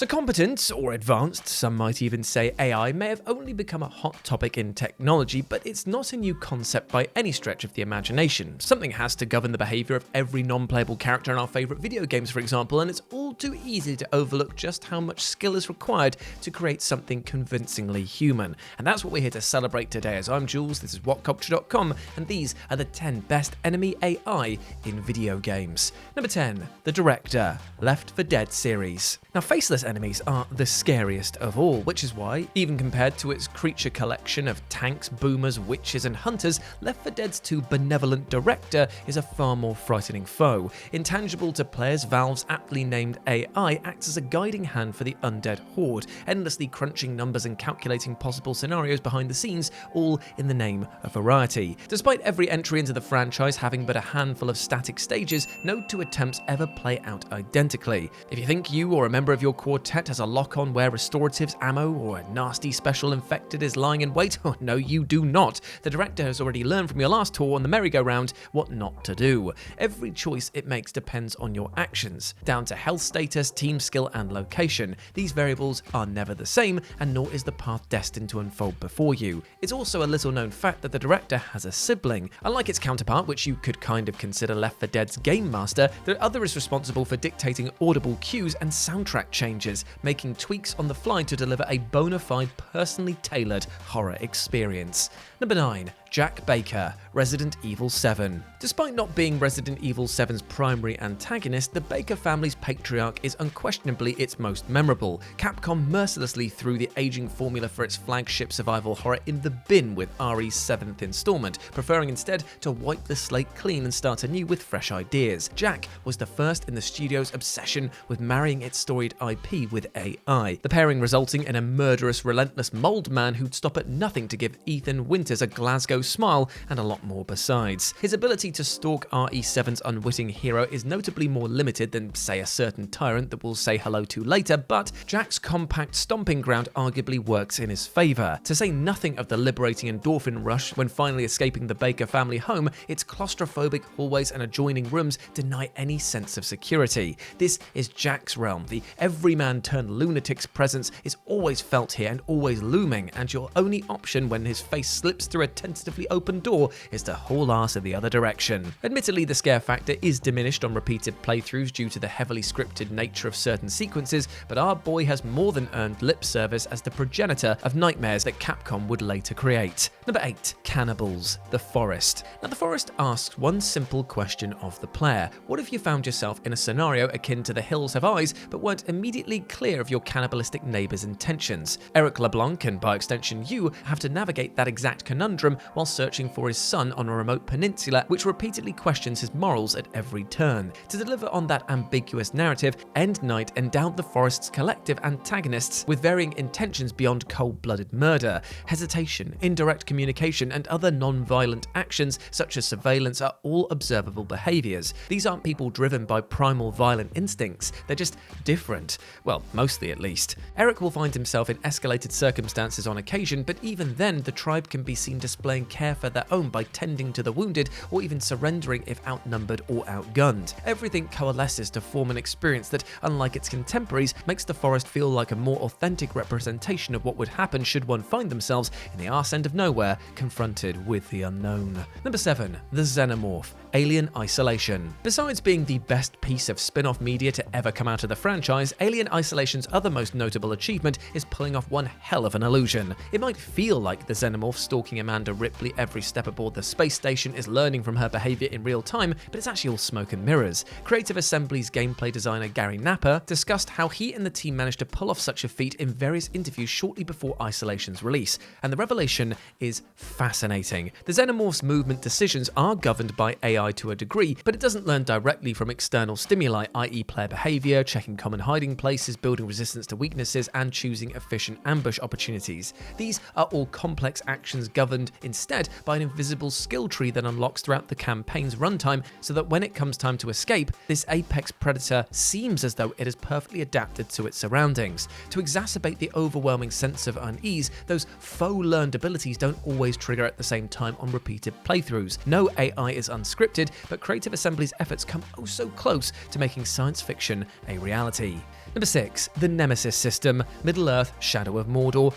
So competent, or advanced, some might even say AI, may have only become a hot topic in technology, but it's not a new concept by any stretch of the imagination. Something has to govern the behaviour of every non-playable character in our favourite video games, for example, and it's all too easy to overlook just how much skill is required to create something convincingly human. And that's what we're here to celebrate today, as I'm Jules, this is WhatCulture.com, and these are the 10 best enemy AI in video games. Number 10, the Director, Left 4 Dead series. Now, faceless enemies are the scariest of all, which is why, even compared to its creature collection of tanks, boomers, witches, and hunters, Left 4 Dead's too benevolent Director is a far more frightening foe. Intangible to players, Valve's aptly named AI acts as a guiding hand for the undead horde, endlessly crunching numbers and calculating possible scenarios behind the scenes, all in the name of variety. Despite every entry into the franchise having but a handful of static stages, no two attempts ever play out identically. If you think you or a member of your quartet has a lock-on where restoratives, ammo, or a nasty special infected is lying in wait, oh no you do not. The Director has already learned from your last tour on the merry-go-round what not to do. Every choice it makes depends on your actions, down to health status, team skill, and location. These variables are never the same, and nor is the path destined to unfold before you. It's also a little-known fact that the Director has a sibling. Unlike its counterpart, which you could kind of consider Left 4 Dead's game master, the other is responsible for dictating audible cues and soundtrack changes, making tweaks on the fly to deliver a bona fide, personally tailored horror experience. Number 9, Jack Baker, Resident Evil 7. Despite not being Resident Evil 7's primary antagonist, the Baker family's patriarch is unquestionably its most memorable. Capcom mercilessly threw the aging formula for its flagship survival horror in the bin with RE's 7th installment, preferring instead to wipe the slate clean and start anew with fresh ideas. Jack was the first in the studio's obsession with marrying its storied IP with AI, the pairing resulting in a murderous, relentless mold man who'd stop at nothing to give Ethan Winters a Glasgow smile and a lot more besides. His ability to stalk RE7's unwitting hero is notably more limited than, say, a certain tyrant that we'll say hello to later, but Jack's compact stomping ground arguably works in his favour. To say nothing of the liberating endorphin rush when finally escaping the Baker family home, its claustrophobic hallways and adjoining rooms deny any sense of security. This is Jack's realm. The everyman turned lunatic's presence is always felt here and always looming, and your only option when his face slips through a tentatively open door is to haul ass in the other direction. Admittedly, the scare factor is diminished on repeated playthroughs due to the heavily scripted nature of certain sequences, but our boy has more than earned lip service as the progenitor of nightmares that Capcom would later create. Number 8, Cannibals, The Forest. Now, The Forest asks one simple question of the player. What if you found yourself in a scenario akin to The Hills Have Eyes, but weren't immediately clear of your cannibalistic neighbour's intentions? Eric LeBlanc, and by extension you, have to navigate that exact conundrum while searching for his son on a remote peninsula, which repeatedly questions his morals at every turn. To deliver on that ambiguous narrative, End Night endowed the Forest's collective antagonists with varying intentions beyond cold-blooded murder. Hesitation, indirect communication, and other non-violent actions such as surveillance are all observable behaviours. These aren't people driven by primal violent instincts, they're just different. Well, mostly at least. Eric will find himself in escalated circumstances on occasion, but even then the tribe can be seen displaying care for their own by tending to the wounded or even surrendering if outnumbered or outgunned. Everything coalesces to form an experience that, unlike its contemporaries, makes the Forest feel like a more authentic representation of what would happen should one find themselves in the arse end of nowhere, confronted with the unknown. Number 7, The Xenomorph, Alien Isolation. Besides being the best piece of spin-off media to ever come out of the franchise, Alien Isolation's other most notable achievement is pulling off one hell of an illusion. It might feel like the Xenomorph stalking Amanda Ripley every step aboard the space station is learning from her behaviour in real time, but it's actually all smoke and mirrors. Creative Assembly's gameplay designer Gary Napper discussed how he and the team managed to pull off such a feat in various interviews shortly before Isolation's release, and the revelation is fascinating. The Xenomorph's movement decisions are governed by AI to a degree, but it doesn't learn directly from external stimuli, i.e. player behaviour, checking common hiding places, building resistance to weaknesses, and choosing efficient ambush opportunities. These are all complex actions governed in instead by an invisible skill tree that unlocks throughout the campaign's runtime, so that when it comes time to escape, this apex predator seems as though it is perfectly adapted to its surroundings. To exacerbate the overwhelming sense of unease, those faux learned abilities don't always trigger at the same time on repeated playthroughs. No AI is unscripted, but Creative Assembly's efforts come oh so close to making science fiction a reality. Number 6. The Nemesis System, Middle-earth Shadow of Mordor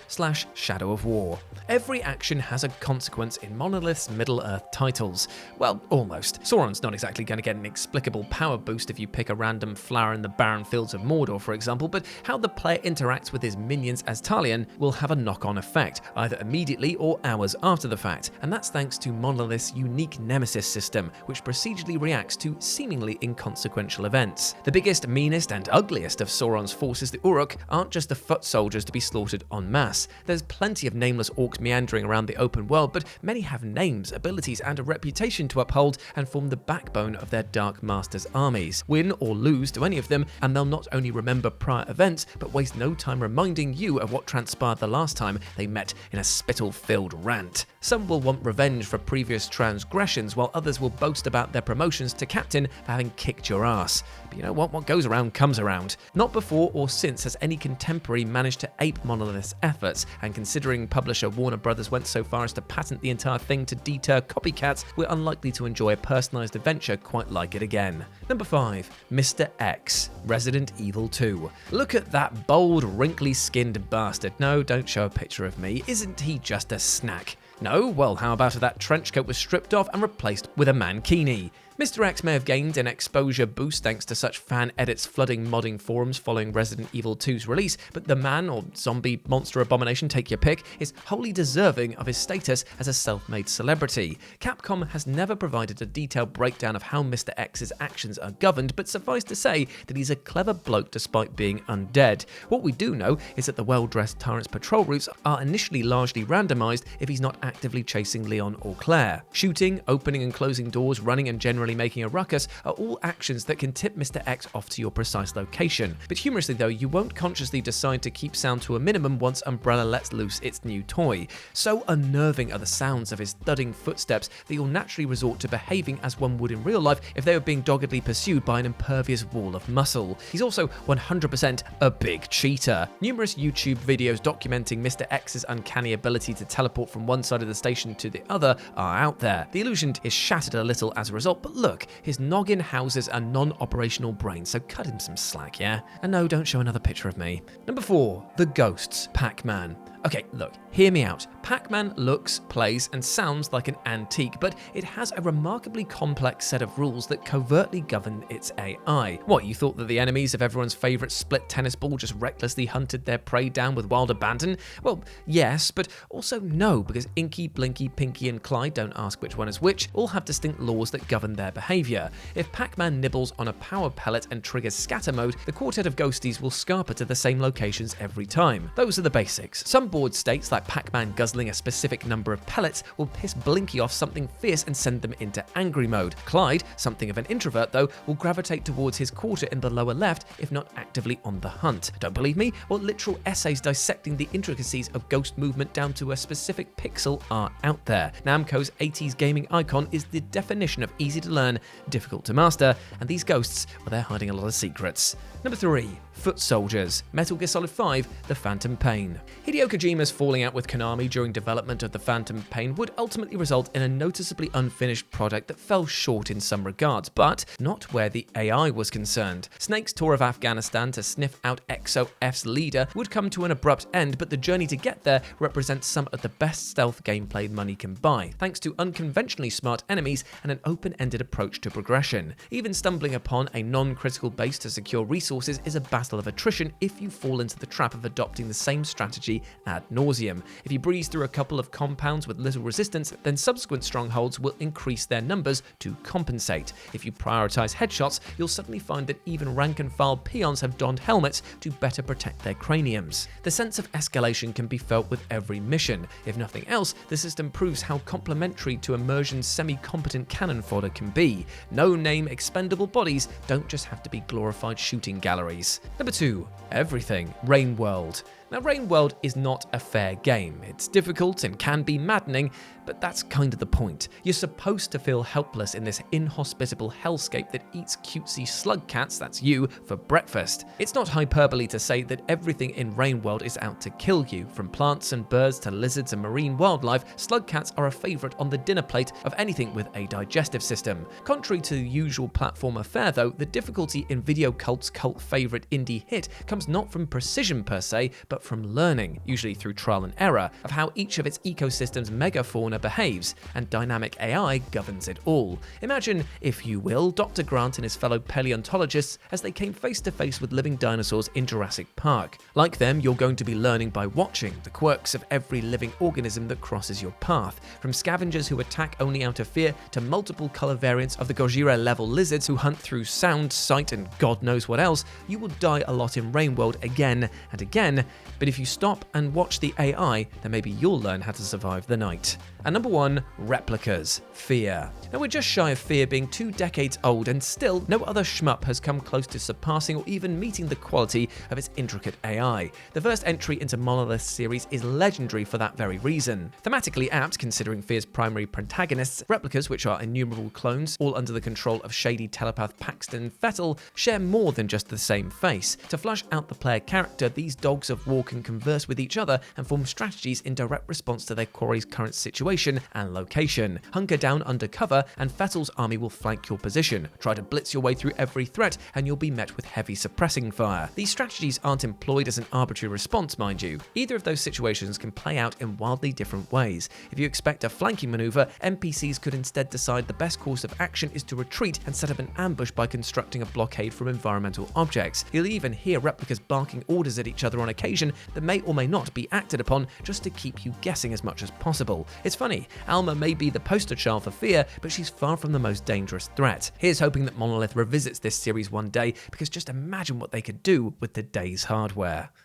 / Shadow of War. Every action has a consequence in Monolith's Middle-earth titles. Well, almost. Sauron's not exactly going to get an inexplicable power boost if you pick a random flower in the barren fields of Mordor, for example, but how the player interacts with his minions as Talion will have a knock-on effect, either immediately or hours after the fact, and that's thanks to Monolith's unique Nemesis system, which procedurally reacts to seemingly inconsequential events. The biggest, meanest, and ugliest of Sauron's forces, the Uruk, aren't just the foot soldiers to be slaughtered en masse. There's plenty of nameless orcs meandering around the open world, but many have names, abilities, and a reputation to uphold and form the backbone of their Dark Master's armies. Win or lose to any of them, and they'll not only remember prior events, but waste no time reminding you of what transpired the last time they met in a spittle-filled rant. Some will want revenge for previous transgressions, while others will boast about their promotions to captain for having kicked your ass. But you know what goes around comes around. Not before or since has any contemporary managed to ape Monolith's efforts, and considering publisher Warner Brothers went so far as to patent the entire thing to deter copycats, we're unlikely to enjoy a personalised adventure quite like it again. Number 5. Mr. X, Resident Evil 2. Look at that bold, wrinkly-skinned bastard. No, don't show a picture of me. Isn't he just a snack? No? Well, how about if that trench coat was stripped off and replaced with a mankini? Mr. X may have gained an exposure boost thanks to such fan edits flooding modding forums following Resident Evil 2's release, but the man, or zombie monster abomination, take your pick, is wholly deserving of his status as a self-made celebrity. Capcom has never provided a detailed breakdown of how Mr. X's actions are governed, but suffice to say that he's a clever bloke despite being undead. What we do know is that the well-dressed tyrant's patrol routes are initially largely randomized if he's not actively chasing Leon or Claire. Shooting, opening and closing doors, running and generally making a ruckus are all actions that can tip Mr. X off to your precise location. But humorously though, you won't consciously decide to keep sound to a minimum once Umbrella lets loose its new toy. So unnerving are the sounds of his thudding footsteps that you'll naturally resort to behaving as one would in real life if they were being doggedly pursued by an impervious wall of muscle. He's also 100% a big cheater. Numerous YouTube videos documenting Mr. X's uncanny ability to teleport from one side of the station to the other are out there. The illusion is shattered a little as a result, but look, his noggin houses a non-operational brain, so cut him some slack, yeah? And no, don't show another picture of me. Number 4. The Ghosts, Pac-Man. Okay, look, hear me out. Pac-Man looks, plays, and sounds like an antique, but it has a remarkably complex set of rules that covertly govern its AI. What, you thought that the enemies of everyone's favourite split tennis ball just recklessly hunted their prey down with wild abandon? Well, yes, but also no, because Inky, Blinky, Pinky, and Clyde, don't ask which one is which, all have distinct laws that govern their behaviour. If Pac-Man nibbles on a power pellet and triggers scatter mode, the quartet of ghosties will scarper to the same locations every time. Those are the basics. Some board states like Pac-Man guzzling a specific number of pellets will piss Blinky off something fierce and send them into angry mode. Clyde, something of an introvert though, will gravitate towards his quarter in the lower left if not actively on the hunt. Don't believe me? Well, literal essays dissecting the intricacies of ghost movement down to a specific pixel are out there. Namco's 80s gaming icon is the definition of easy to learn, difficult to master, and these ghosts, well, they're hiding a lot of secrets. Number 3. Foot Soldiers, Metal Gear Solid 5, The Phantom Pain. Hideo Kojima's falling out with Konami during development of The Phantom Pain would ultimately result in a noticeably unfinished product that fell short in some regards, but not where the AI was concerned. Snake's tour of Afghanistan to sniff out XOF's leader would come to an abrupt end, but the journey to get there represents some of the best stealth gameplay money can buy, thanks to unconventionally smart enemies and an open-ended approach to progression. Even stumbling upon a non-critical base to secure resources is a battle of attrition if you fall into the trap of adopting the same strategy ad nauseum. If you breeze through a couple of compounds with little resistance, then subsequent strongholds will increase their numbers to compensate. If you prioritize headshots, you'll suddenly find that even rank-and-file peons have donned helmets to better protect their craniums. The sense of escalation can be felt with every mission. If nothing else, the system proves how complementary to immersion's semi-competent cannon fodder can be. No-name expendable bodies don't just have to be glorified shooting galleries. Number 2. Everything, Rainworld. Now, Rainworld is not a fair game. It's difficult and can be maddening, but that's kind of the point. You're supposed to feel helpless in this inhospitable hellscape that eats cutesy slug cats, that's you, for breakfast. It's not hyperbole to say that everything in Rainworld is out to kill you. From plants and birds to lizards and marine wildlife, slug cats are a favourite on the dinner plate of anything with a digestive system. Contrary to the usual platformer fare though, the difficulty in Video Cult's cult favourite indie hit comes not from precision per se, but from learning, usually through trial and error, of how each of its ecosystem's megafauna behaves, and dynamic AI governs it all. Imagine, if you will, Dr. Grant and his fellow paleontologists as they came face to face with living dinosaurs in Jurassic Park. Like them, you're going to be learning by watching the quirks of every living organism that crosses your path, from scavengers who attack only out of fear to multiple colour variants of the Gojira-level lizards who hunt through sound, sight, and God knows what else. You will die a lot in Rainworld again and again, but if you stop and watch the AI, then maybe you'll learn how to survive the night. And number 1, replicas. Fear. Now, we're just shy of Fear being 2 decades old, and still no other shmup has come close to surpassing or even meeting the quality of its intricate AI. The first entry into Monolith's series is legendary for that very reason. Thematically apt, considering Fear's primary protagonists, replicas, which are innumerable clones, all under the control of shady telepath Paxton Fettel, share more than just the same face. To flush out the player character, these dogs of war can converse with each other and form strategies in direct response to their quarry's current situation and location. Hunker down under cover, and Fettel's army will flank your position. Try to blitz your way through every threat, and you'll be met with heavy suppressing fire. These strategies aren't employed as an arbitrary response, mind you. Either of those situations can play out in wildly different ways. If you expect a flanking maneuver, NPCs could instead decide the best course of action is to retreat and set up an ambush by constructing a blockade from environmental objects. You'll even hear replicas barking orders at each other on occasion that may or may not be acted upon, just to keep you guessing as much as possible. It's funny, Alma may be the poster child for Fear, but she's far from the most dangerous threat. Here's hoping that Monolith revisits this series one day, because just imagine what they could do with today's hardware.